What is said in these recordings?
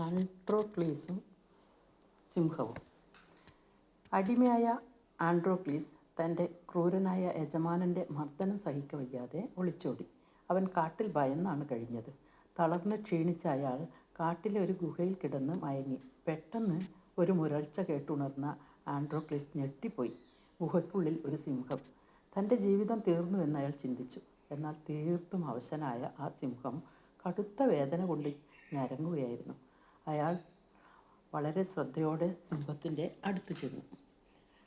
ആൻഡ്രോക്ലീസും സിംഹവും. അടിമയായ ആൻഡ്രോക്ലീസ് തൻ്റെ ക്രൂരനായ യജമാനൻ്റെ മർദ്ദനം സഹിക്കവയ്യാതെ ഒളിച്ചോടി. അവൻ കാട്ടിൽ ഭയന്നാണ് കഴിഞ്ഞത്. തളർന്ന് ക്ഷീണിച്ച അയാൾ കാട്ടിലെ ഒരു ഗുഹയിൽ കിടന്ന് മയങ്ങി. പെട്ടെന്ന് ഒരു മുരൾച്ച കേട്ടുണർന്ന ആൻഡ്രോക്ലീസ് ഞെട്ടിപ്പോയി. ഗുഹയ്ക്കുള്ളിൽ ഒരു സിംഹം. തൻ്റെ ജീവിതം തീർന്നുവെന്ന് അയാൾ ചിന്തിച്ചു. എന്നാൽ തീർത്തും അവശനായ ആ സിംഹം കടുത്ത വേദന കൊണ്ട് ഞരങ്ങുകയായിരുന്നു. അയാൾ വളരെ ശ്രദ്ധയോടെ സിംഹത്തിൻ്റെ അടുത്ത് ചെന്നു.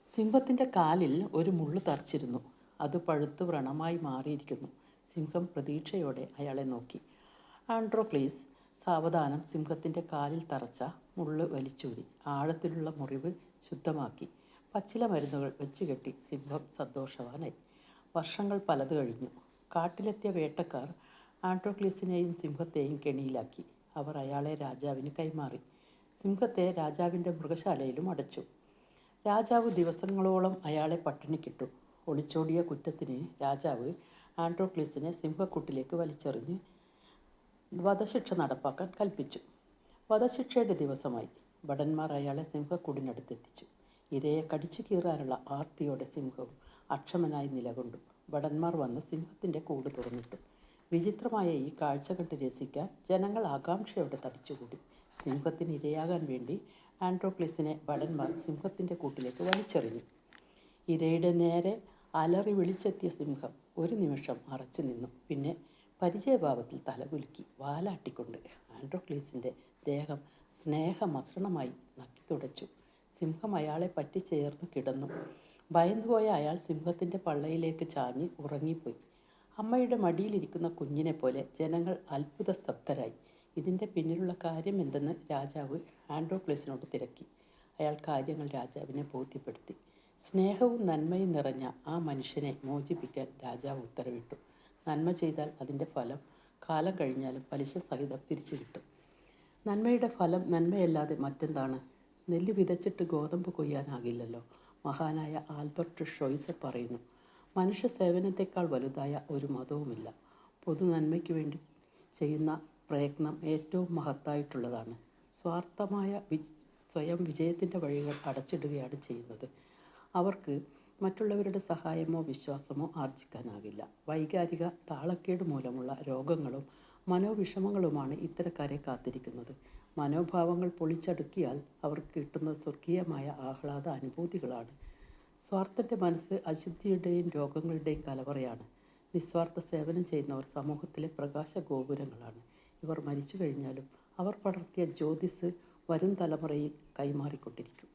സിംഹത്തിൻ്റെ കാലിൽ ഒരു മുള്ളു തറച്ചിരുന്നു. അത് പഴുത്ത് വ്രണമായി മാറിയിരിക്കുന്നു. സിംഹം പ്രതീക്ഷയോടെ അയാളെ നോക്കി. ആൻഡ്രോക്ലീസ് സാവധാനം സിംഹത്തിൻ്റെ കാലിൽ തറച്ച മുള്ള് വലിച്ചൂരി ആഴത്തിലുള്ള മുറിവ് ശുദ്ധമാക്കി. പച്ചില മരുന്നുകൾ വെച്ചുകെട്ടി സിംഹം സന്തോഷവാനായി. വർഷങ്ങൾ പലത് കഴിഞ്ഞു. കാട്ടിലെത്തിയ വേട്ടക്കാർ ആൻഡ്രോക്ലീസിനെയും സിംഹത്തെയും കെണിയിലാക്കി. അവർ അയാളെ രാജാവിന് കൈമാറി. സിംഹത്തെ രാജാവിൻ്റെ മൃഗശാലയിലും അടച്ചു. രാജാവ് ദിവസങ്ങളോളം അയാളെ പട്ടിണിക്കിട്ടു. ഒളിച്ചോടിയ കുറ്റത്തിന് രാജാവ് ആൻഡ്രോക്ലീസിനെ സിംഹക്കൂട്ടിലേക്ക് വലിച്ചെറിഞ്ഞ് വധശിക്ഷ നടപ്പാക്കാൻ കൽപ്പിച്ചു. വധശിക്ഷയുടെ ദിവസമായി. ഭടന്മാർ അയാളെ സിംഹക്കൂടിനടുത്തെത്തിച്ചു. ഇരയെ കടിച്ചു കീറാനുള്ള ആർത്തിയോടെ സിംഹവും അക്ഷമനായി നിലകൊണ്ടു. ഭടന്മാർ വന്ന് സിംഹത്തിൻ്റെ കൂട് തുറന്നിട്ടു. വിചിത്രമായ ഈ കാഴ്ച കണ്ട് രസിക്കാൻ ജനങ്ങൾ ആകാംക്ഷയോടെ തടിച്ചുകൂടി. സിംഹത്തിന് ഇരയാകാൻ വേണ്ടി ആൻഡ്രോക്ലീസിനെ ഭടന്മാർ സിംഹത്തിൻ്റെ കൂട്ടിലേക്ക് വലിച്ചെറിഞ്ഞു. ഇരയുടെ നേരെ അലറി വിളിച്ചെത്തിയ സിംഹം ഒരു നിമിഷം അറച്ചു നിന്നു. പിന്നെ പരിചയഭാവത്തിൽ തലകുലുക്കി വാലാട്ടിക്കൊണ്ട് ആൻഡ്രോക്ലീസിൻ്റെ ദേഹം സ്നേഹമസൃണമായി നക്കി തുടച്ചു. സിംഹം അയാളെ പറ്റിച്ചേർന്ന് കിടന്നു. ഭയന്നുപോയ അയാൾ സിംഹത്തിൻ്റെ പള്ളയിലേക്ക് ചാഞ്ഞ് ഉറങ്ങിപ്പോയി. അമ്മയുടെ മടിയിലിരിക്കുന്ന കുഞ്ഞിനെ പോലെ ജനങ്ങൾ അത്ഭുത സ്തബ്ധരായി. ഇതിൻ്റെ പിന്നിലുള്ള കാര്യം എന്തെന്ന് രാജാവ് ആൻഡ്രോക്ലീസിനോട് തിരക്കി. അയാൾ കാര്യങ്ങൾ രാജാവിനെ ബോധ്യപ്പെടുത്തി. സ്നേഹവും നന്മയും നിറഞ്ഞ ആ മനുഷ്യനെ മോചിപ്പിക്കാൻ രാജാവ് ഉത്തരവിട്ടു. നന്മ ചെയ്താൽ അതിൻ്റെ ഫലം കാലം കഴിഞ്ഞാലും പലിശ സഹിതം തിരിച്ചു കിട്ടും. നന്മയുടെ ഫലം നന്മയല്ലാതെ മറ്റെന്താണ്? നെല്ല് വിതച്ചിട്ട് ഗോതമ്പ് കൊയ്യാനാകില്ലല്ലോ. മഹാനായ ആൽബർട്ട് ഷോയ്സർ പറയുന്നു. മനുഷ്യ സേവനത്തെക്കാൾ വലുതായ ഒരു മതവുമില്ല. പൊതു നന്മയ്ക്ക് വേണ്ടി ചെയ്യുന്ന പ്രയത്നം ഏറ്റവും മഹത്തായിട്ടുള്ളതാണ്. സ്വാർത്ഥമായ സ്വയം വിജയത്തിൻ്റെ വഴികൾ അടച്ചിടുകയാണ് ചെയ്യുന്നത്. അവർക്ക് മറ്റുള്ളവരുടെ സഹായമോ വിശ്വാസമോ ആർജിക്കാനാകില്ല. വൈകാരിക താളക്കേട് മൂലമുള്ള രോഗങ്ങളും മനോവിഷമങ്ങളുമാണ് ഇത്തരക്കാരെ കാത്തിരിക്കുന്നത്. മനോഭാവങ്ങൾ പൊളിച്ചടുക്കിയാൽ അവർക്ക് കിട്ടുന്ന സ്വർഗീയമായ ആഹ്ലാദ അനുഭൂതികളാണ്. സ്വാർത്ഥൻ്റെ മനസ്സ് അശുദ്ധിയുടെയും രോഗങ്ങളുടെയും കലവറയാണ്. നിസ്വാർത്ഥ സേവനം ചെയ്യുന്നവർ സമൂഹത്തിലെ പ്രകാശ ഗോപുരങ്ങളാണ്. ഇവർ മരിച്ചു കഴിഞ്ഞാലും അവർ പടർത്തിയ ജ്യോതിസ് വരും തലമുറയിൽ കൈമാറിക്കൊണ്ടിരിക്കും.